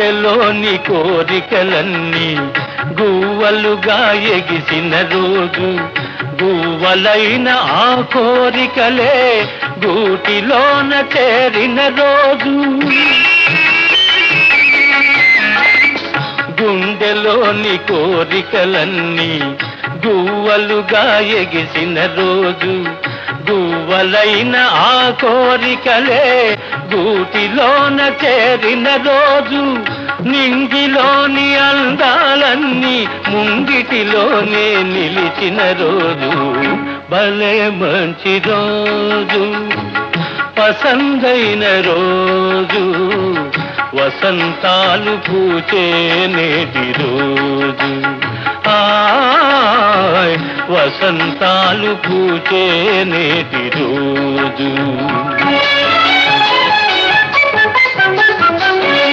గుండెలోని కోరికలన్నీ గువ్వలుగా ఎగిసిన రోజు, గువ్వలైన ఆ కోరికలే గూటిలోన చేరిన రోజు. గుండెలోని కోరికలన్నీ గువ్వలుగా ఎగిసిన రోజు, గువ్వలైన ఆ కోరికలే గూటిలోన చేరిన రోజు. నింగిలోని అందాలన్నీ ముంగిటిలోనే నిలిచిన రోజు, భలే మంచి రోజు, పసందైన రోజు, వసంతాలు పూచే నేటి రోజు. ఆయ్ వసంతాలు పూచే నేటి రోజు.